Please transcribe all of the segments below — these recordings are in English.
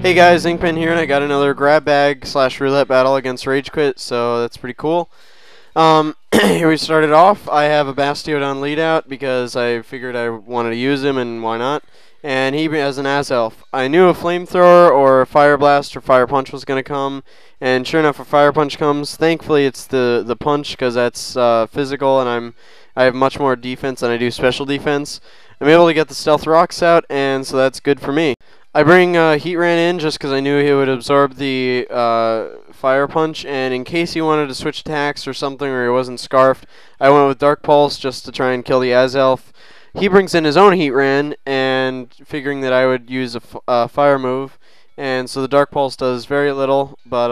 Hey guys, Inkpen here, and I got another grab bag slash roulette battle against RageQuit, so that's pretty cool. Here we started off. I have a Bastiodon lead out because I figured I wanted to use him, and why not? And he has an Azelf. I knew a Flamethrower or a Fire Blast or Fire Punch was going to come, and sure enough, a Fire Punch comes. Thankfully, it's the Punch because that's physical, and I have much more defense than I do special defense. I'm able to get the Stealth Rocks out, and so that's good for me. I bring Heatran in just because I knew he would absorb the Fire Punch, and in case he wanted to switch attacks or something, or he wasn't scarfed, I went with Dark Pulse just to try and kill the Azelf. He brings in his own Heatran, and figuring that I would use a Fire move, and so the Dark Pulse does very little, but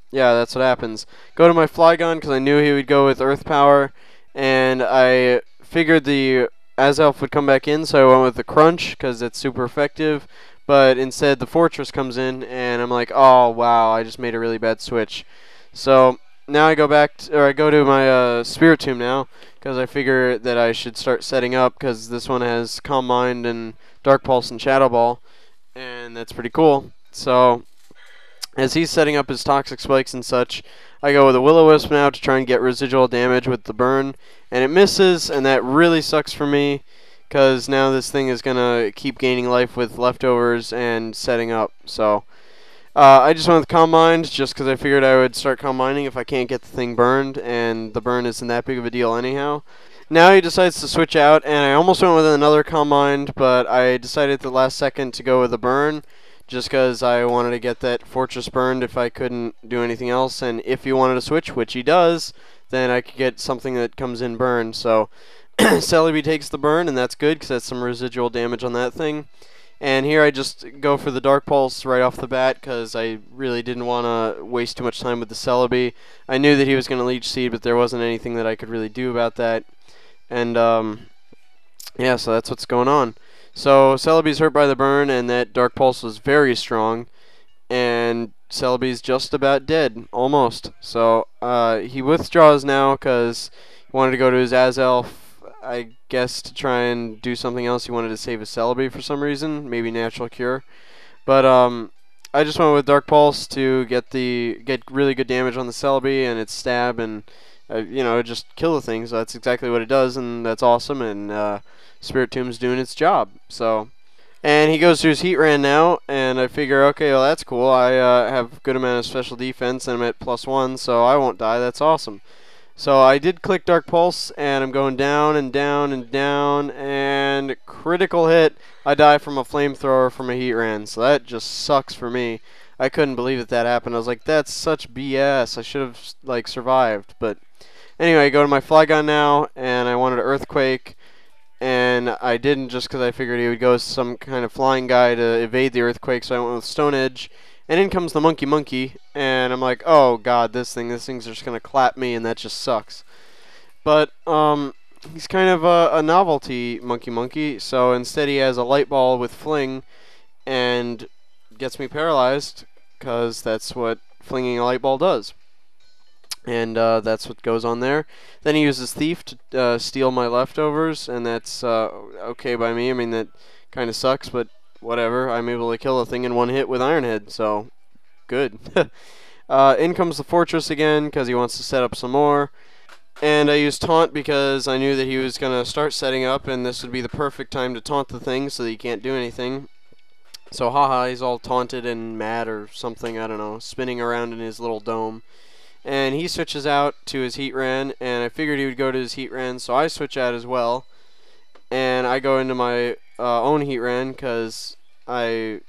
yeah, that's what happens. Go to my Flygon because I knew he would go with Earth Power, and I figured the Azelf would come back in, so I went with the Crunch because it's super effective. But instead, the Fortress comes in, and I'm like, oh, wow, I just made a really bad switch. So now I go back, I go to my Spiritomb now, because I figure that I should start setting up, because this one has Calm Mind and Dark Pulse and Shadow Ball, and that's pretty cool. So as he's setting up his Toxic Spikes and such, I go with a Will-O-Wisp now to try and get residual damage with the burn, and it misses, and that really sucks for me, because now this thing is going to keep gaining life with leftovers and setting up. So I just went with Calm Mind just because I figured I would start Calm Minding if I can't get the thing burned, and the burn isn't that big of a deal anyhow. Now he decides to switch out, and I almost went with another Calm Mind, but I decided at the last second to go with a burn just because I wanted to get that Fortress burned if I couldn't do anything else, and if he wanted to switch, which he does, then I could get something that comes in burned. So Celebi takes the burn, and that's good because that's some residual damage on that thing. And here I just go for the Dark Pulse right off the bat because I really didn't want to waste too much time with the Celebi. I knew that he was going to Leech Seed, but there wasn't anything that I could really do about that. And yeah, so that's what's going on. So Celebi's hurt by the burn, and that Dark Pulse was very strong. And Celebi's just about dead, almost. So he withdraws now because he wanted to go to his Azelf, I guess, to try and do something else. He wanted to save his Celebi for some reason, maybe Natural Cure. But I just went with Dark Pulse to get really good damage on the Celebi and its stab, and you know, just kill the thing. So that's exactly what it does, and that's awesome. And Spiritomb's doing its job. So. And he goes to his Heatran now, and I figure, okay, well, that's cool. I have a good amount of special defense, and I'm at +1, so I won't die. That's awesome. So I did click Dark Pulse, and I'm going down and down and down, and critical hit. I die from a Flamethrower from a Heatran, so that just sucks for me. I couldn't believe that happened. I was like, that's such BS. I should have, like, survived. But anyway, I go to my Flygon now, and I wanted to Earthquake. And I didn't just because I figured he would go some kind of flying guy to evade the Earthquake, so I went with Stone Edge. And in comes the Monkey, and I'm like, oh god, this thing's just going to clap me, and that just sucks. But he's kind of a novelty Monkey, so instead he has a Light Ball with Fling, and gets me paralyzed, because that's what flinging a Light Ball does. And that's what goes on there. Then he uses Thief to steal my leftovers, and that's okay by me. I mean, that kind of sucks, but whatever. I'm able to kill a thing in one hit with Iron Head, so good. In comes the Fortress again, because he wants to set up some more. And I used Taunt because I knew that he was going to start setting up, and this would be the perfect time to taunt the thing so that he can't do anything. So haha, he's all taunted and mad or something, I don't know, spinning around in his little dome. And he switches out to his Heatran, and I figured he would go to his Heatran, so I switch out as well. And I go into my own Heatran, because I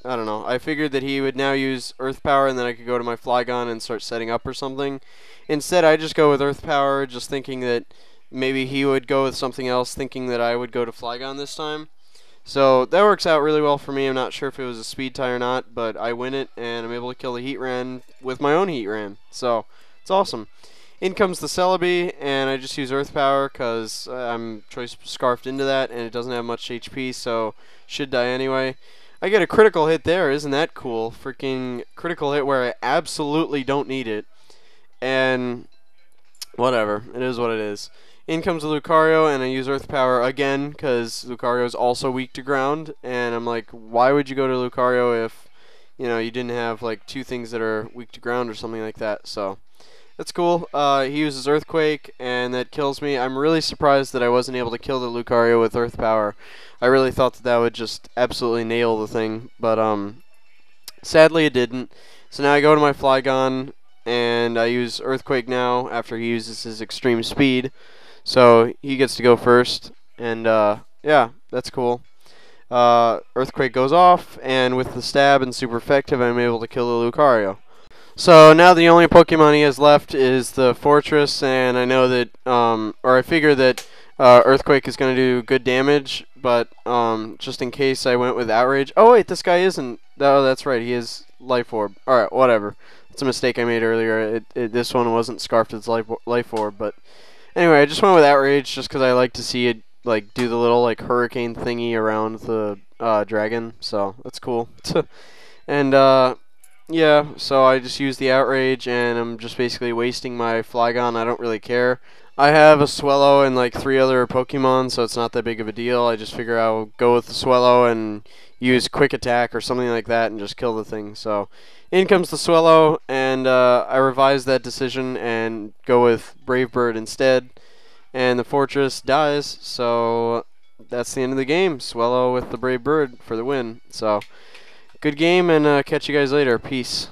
don't know, I figured that he would now use Earth Power, and then I could go to my Flygon and start setting up or something. Instead, I just go with Earth Power, just thinking that maybe he would go with something else, thinking that I would go to Flygon this time. So that works out really well for me. I'm not sure if it was a speed tie or not, but I win it, and I'm able to kill the Heatran with my own Heatran. So it's awesome. In comes the Celebi, and I just use Earth Power because I'm choice scarfed into that, and it doesn't have much HP, so should die anyway. I get a critical hit there. Isn't that cool? Freaking critical hit where I absolutely don't need it. And whatever. It is what it is. In comes the Lucario, and I use Earth Power again, because Lucario is also weak to ground, and I'm like, why would you go to Lucario if you know, you didn't have like two things that are weak to ground or something like that. So that's cool. He uses Earthquake, and that kills me. I'm really surprised that I wasn't able to kill the Lucario with Earth Power. I really thought that that would just absolutely nail the thing, but sadly it didn't. So now I go to my Flygon, and I use Earthquake now after he uses his extreme speed. So he gets to go first, and yeah, that's cool. Earthquake goes off, and with the stab and super effective, I'm able to kill the Lucario. So now the only Pokemon he has left is the Fortress, and I know that, or I figure that Earthquake is going to do good damage, but just in case I went with Outrage. Oh wait, this guy isn't. Oh, that's right, he is Life Orb. All right, whatever. It's a mistake I made earlier. This one wasn't Scarfed as Life Orb, but anyway, I just went with Outrage just because I like to see it like do the little like hurricane thingy around the dragon. So that's cool. And yeah, so I just use the Outrage, and I'm just basically wasting my Flygon. I don't really care. I have a Swellow and like 3 other Pokemon, so it's not that big of a deal. I just figure I'll go with the Swellow and use Quick Attack or something like that and just kill the thing. So in comes the Swellow, and I revise that decision and go with Brave Bird instead. And the Fortress dies, so that's the end of the game. Swellow with the Brave Bird for the win. So good game, and catch you guys later. Peace.